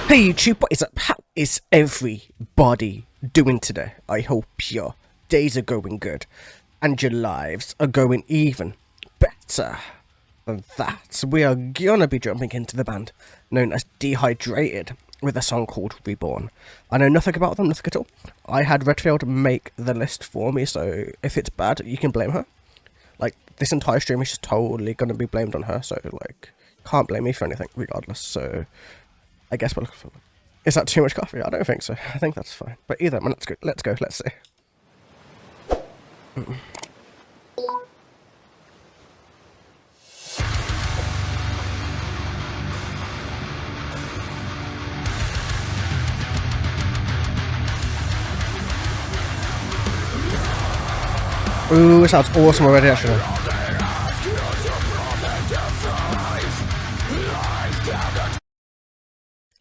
Hey YouTube, what is up? How is everybody doing today? I hope your days are going good and your lives are going even better than that. We are gonna be jumping into the band known as Dehydrated with a song called Reborn. I know nothing about them, nothing at all. I had Redfield make the list for me, so if it's bad, you can blame her. Like, this entire stream is just totally gonna be blamed on her, so like, can't blame me for anything regardless, so I guess we're looking for. Is that too much coffee? I don't think so. I think that's fine. But either way, let's go. Let's see. Ooh, it sounds awesome already, actually.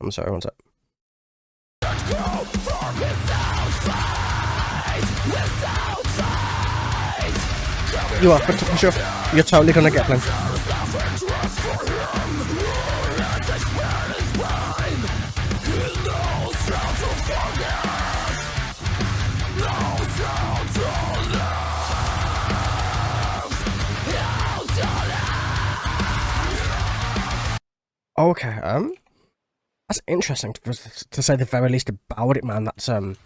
I'm sorry, one sec. You are, for sure. You're totally gonna get plenty. Okay, that's interesting to say the very least about it, man. That's the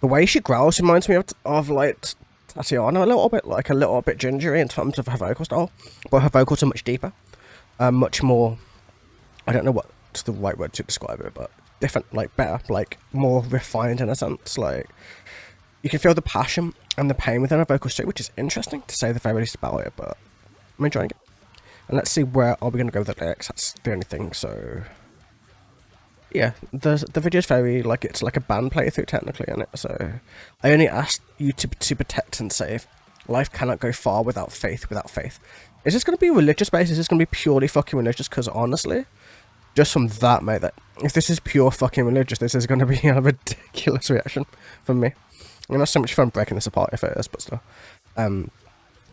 way she growls reminds me of like Tatiana a little bit gingery in terms of her vocal style, but her vocals are much deeper, much more. I don't know what's the right word to describe it, but different, like better, like more refined in a sense. Like you can feel the passion and the pain within her vocals too, which is interesting to say the very least about it. But I'm enjoying it. And let's see, where are we going to go with the lyrics? That's the only thing, so. Yeah, the video's very, like, it's like a band playthrough technically in it, so. I only asked you to protect and save. Life cannot go far without faith, Is this going to be religious based? Is this going to be purely fucking religious? Because honestly, just from that, mate, that if this is pure fucking religious, this is going to be a ridiculous reaction from me. I mean, not so much fun breaking this apart if it is, but still.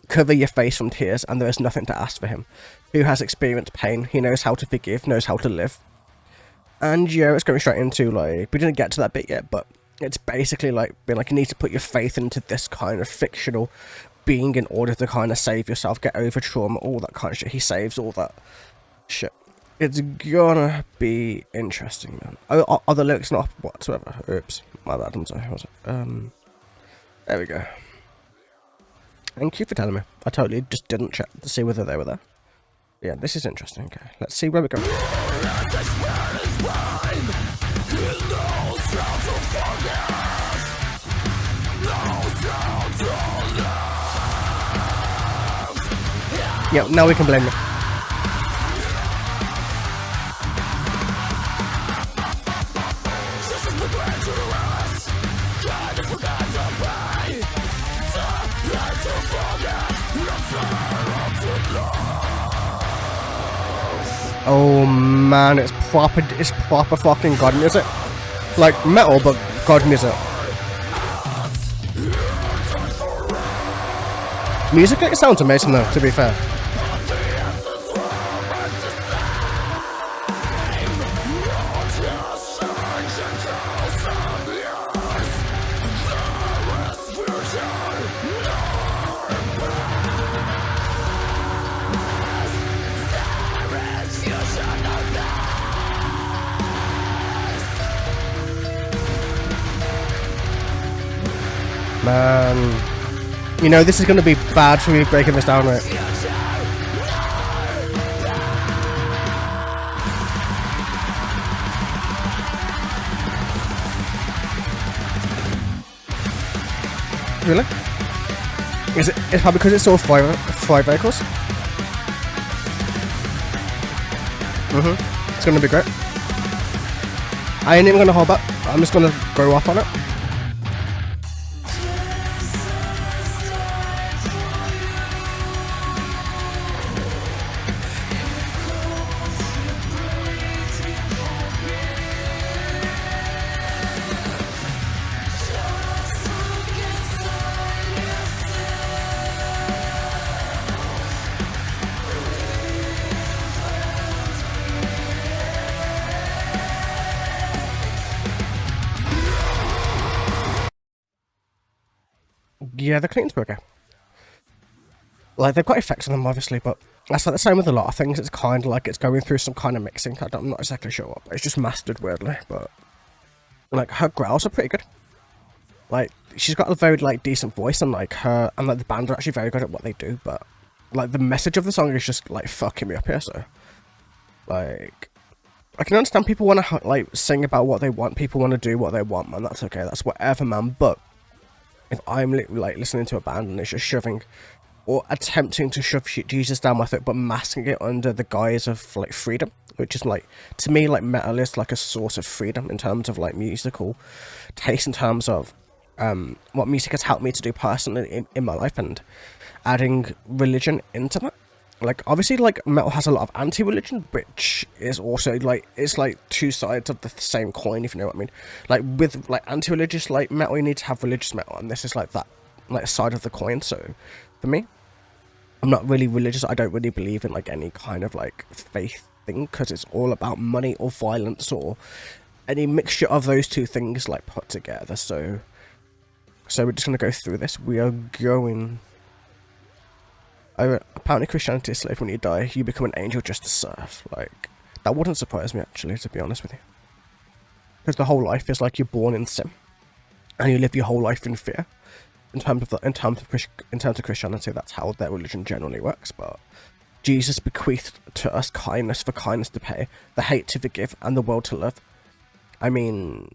Cover your face from tears, and there is nothing to ask for him. Who has experienced pain, he knows how to forgive, knows how to live. And yeah, it's going straight into, like, we didn't get to that bit yet, but it's basically like being like, you need to put your faith into this kind of fictional being in order to kind of save yourself, get over trauma, all that kind of shit. He saves all that shit. It's gonna be interesting, man. Are the lyrics not whatsoever? Oops, my bad, I'm sorry. There we go. Thank you for telling me. I totally just didn't check to see whether they were there. Yeah, this is interesting. Okay, let's see where we go. Yeah, now we can blame them. Oh man, it's proper fucking god music. Like metal, but god music. Music, it sounds amazing though, to be fair. Man, you know, this is going to be bad for me breaking this down, right? Really? It's probably because it's all five vehicles. It's going to be great. I ain't even going to hold back. I'm just going to go off on it. Yeah, the clean's okay. Like, they've got effects on them, obviously, but that's like the same with a lot of things. It's kind of like it's going through some kind of mixing. I'm not exactly sure what, but it's just mastered weirdly. But like, her growls are pretty good. Like, she's got a very like decent voice, and like her and like the band are actually very good at what they do. But like the message of the song is just like fucking me up here. So like, I can understand people want to like sing about what they want. People want to do what they want, man. That's okay. That's whatever, man. But if I'm like listening to a band and it's just shoving or attempting to shove Jesus down my throat, but masking it under the guise of like freedom, which is like, to me, like metal is like a source of freedom in terms of like musical taste, in terms of what music has helped me to do personally in my life, and adding religion into that. Like, obviously, like, metal has a lot of anti-religion, which is also, like, it's, like, two sides of the same coin, if you know what I mean. Like, with, like, anti-religious, like, metal, you need to have religious metal, and this is, like, that, like, side of the coin. So, for me, I'm not really religious. I don't really believe in, like, any kind of, like, faith thing, because it's all about money or violence or any mixture of those two things, like, put together. So we're just going to go through this. We are going... apparently Christianity is slave. When you die, you become an angel just to serve. Like, that wouldn't surprise me, actually, to be honest with you. Because the whole life is like you're born in sin, and you live your whole life in fear. In terms of Christianity, that's how their religion generally works. But Jesus bequeathed to us kindness for kindness to pay, the hate to forgive, and the will to love. I mean,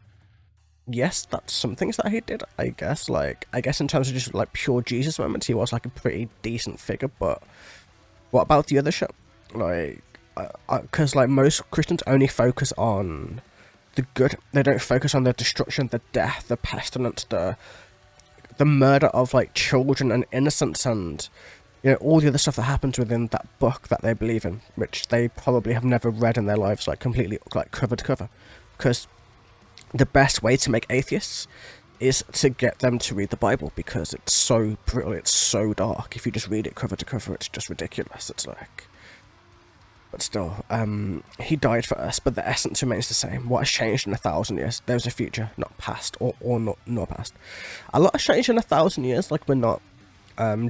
yes, that's some things that he did, I guess. Like, I guess in terms of just, like, pure Jesus moments, he was, like, a pretty decent figure, but what about the other shit? Like, because, like, most Christians only focus on the good. They don't focus on the destruction, the death, the pestilence, the murder of, like, children and innocents, and, you know, all the other stuff that happens within that book that they believe in, which they probably have never read in their lives, like, completely, like, cover to cover. Because the best way to make atheists is to get them to read the Bible, because it's so brutal, it's so dark. If you just read it cover to cover, it's just ridiculous. It's like... But still, he died for us, but the essence remains the same. What has changed in 1,000 years? There's a future, not past, or not past. A lot has changed in 1,000 years, like, we're not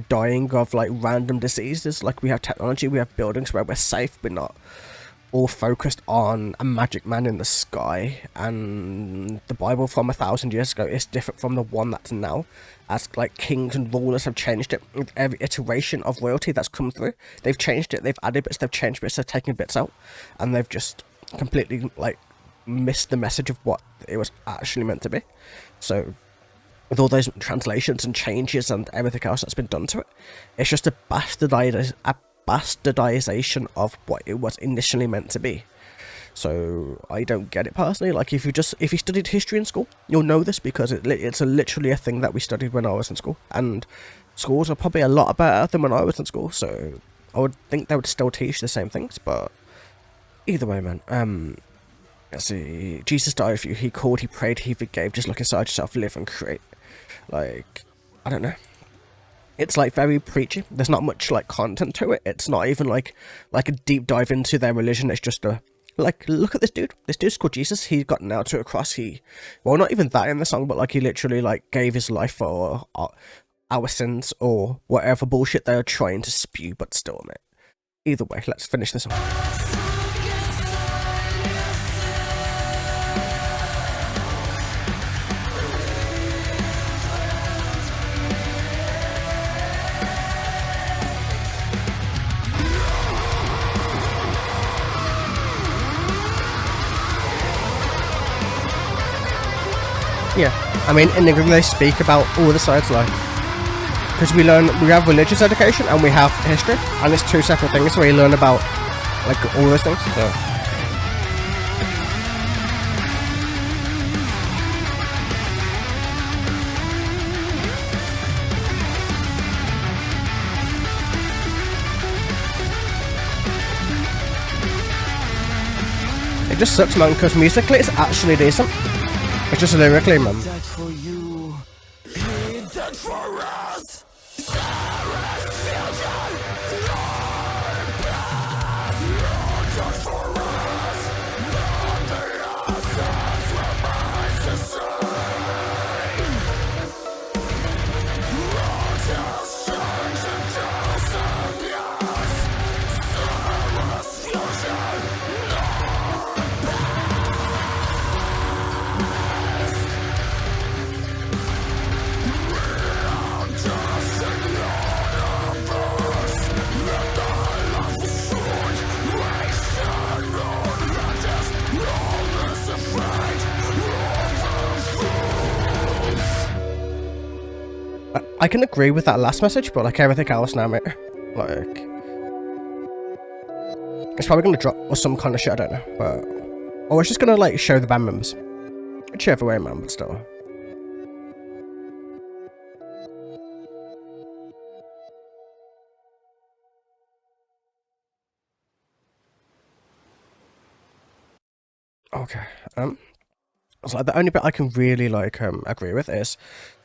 dying of, like, random diseases. Like, we have technology, we have buildings where we're safe, we're not all focused on a magic man in the sky. And the Bible from 1,000 years ago is different from the one that's now, as, like, kings and rulers have changed it. With every iteration of royalty that's come through, they've changed it, they've added bits, they've changed bits, they've taken bits out, and they've just completely, like, missed the message of what it was actually meant to be. So with all those translations and changes and everything else that's been done to it, it's just a bastardization of what it was initially meant to be. So I don't get it personally. Like, if you studied history in school, you'll know this, because it's literally a thing that we studied when I was in school, and schools are probably a lot better than when I was in school, so I would think they would still teach the same things. But either way, man, let's see. Jesus died for you. He called, he prayed, he forgave. Just look inside yourself, live and create. Like, I don't know. It's, like, very preachy. There's not much, like, content to it. It's not even, like a deep dive into their religion. It's just a, like, look at this dude. This dude's called Jesus. He got nailed to a cross. Well, not even that in the song, but, like, he literally, like, gave his life for our sins, or whatever bullshit they're trying to spew, but still, mate. Either way, let's finish this one. Yeah, I mean, in England they speak about all the sides, like, because we have religious education and we have history, and it's two separate things, so we learn about, like, all those things, so. It just sucks, man, because musically it's actually decent. It's just lyrically, man. I can agree with that last message, but like everything else now, mate, like it's probably gonna drop or some kind of shit, I don't know, but or it's just gonna like show the band members. Whichever way, man, but still. Okay, so like the only bit I can really like agree with is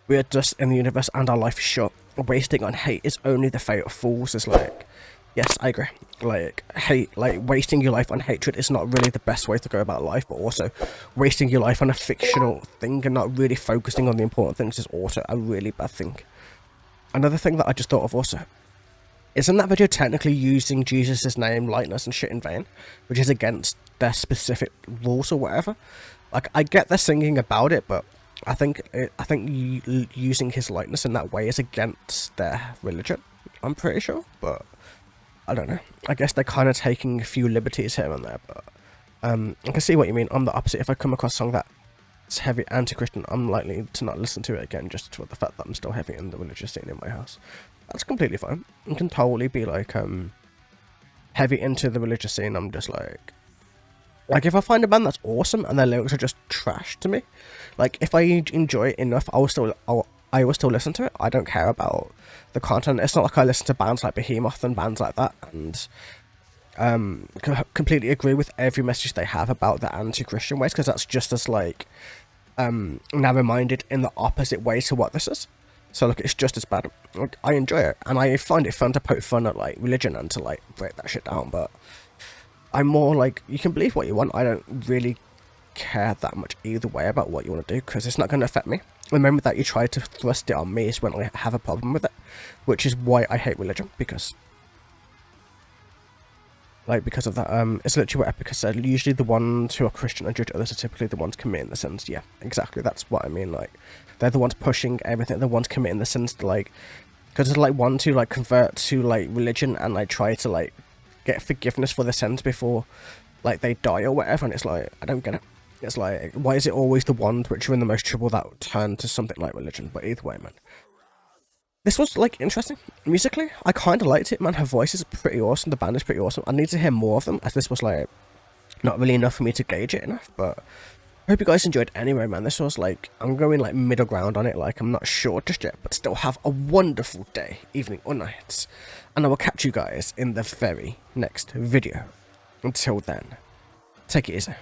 we are dust in the universe and our life is short. Wasting on hate is only the fate of fools. Is like, yes, I agree. Like hate, like wasting your life on hatred is not really the best way to go about life, but also wasting your life on a fictional thing and not really focusing on the important things is also a really bad thing. Another thing that I just thought of also, isn't that video technically using Jesus' name, likeness, and shit in vain, which is against their specific rules or whatever? Like, I get they're singing about it, but I think using his likeness in that way is against their religion. I'm pretty sure, but I don't know. I guess they're kind of taking a few liberties here and there, but I can see what you mean. I'm the opposite. If I come across a song that's heavy anti-Christian, I'm likely to not listen to it again, just for the fact that I'm still heavy in the religious scene in my house. That's completely fine. You can totally be like heavy into the religious scene. I'm just like if I find a band that's awesome and their lyrics are just trash to me, like if I enjoy it enough, I will still listen to it. I don't care about the content. It's not like I listen to bands like Behemoth and bands like that and completely agree with every message they have about the anti-Christian ways, because that's just as like narrow-minded in the opposite way to what this is. So look, it's just as bad. Like, I enjoy it, and I find it fun to poke fun at like religion and to like break that shit down, but I'm more like, you can believe what you want. I don't really care that much either way about what you want to do, because it's not going to affect me. The moment that you try to thrust it on me is when I have a problem with it, which is why I hate religion, because of that. It's literally what Epica said. Usually the ones who are Christian and judge others are typically the ones committing the sins. Yeah, exactly. That's what I mean. Like, they're the ones pushing everything. They're the ones committing the sins to like, because there's like ones who like convert to like religion and like try to like get forgiveness for their sins before like they die or whatever. And it's like, I don't get it. It's like, why is it always the ones which are in the most trouble that turn to something like religion? But either way, man. This was, like, interesting. Musically, I kind of liked it, man. Her voice is pretty awesome. The band is pretty awesome. I need to hear more of them, as this was, like, not really enough for me to gauge it enough. But I hope you guys enjoyed anyway, man. This was, like, I'm going, like, middle ground on it. Like, I'm not sure just yet, but still have a wonderful day, evening, or night. And I will catch you guys in the very next video. Until then, take it easy.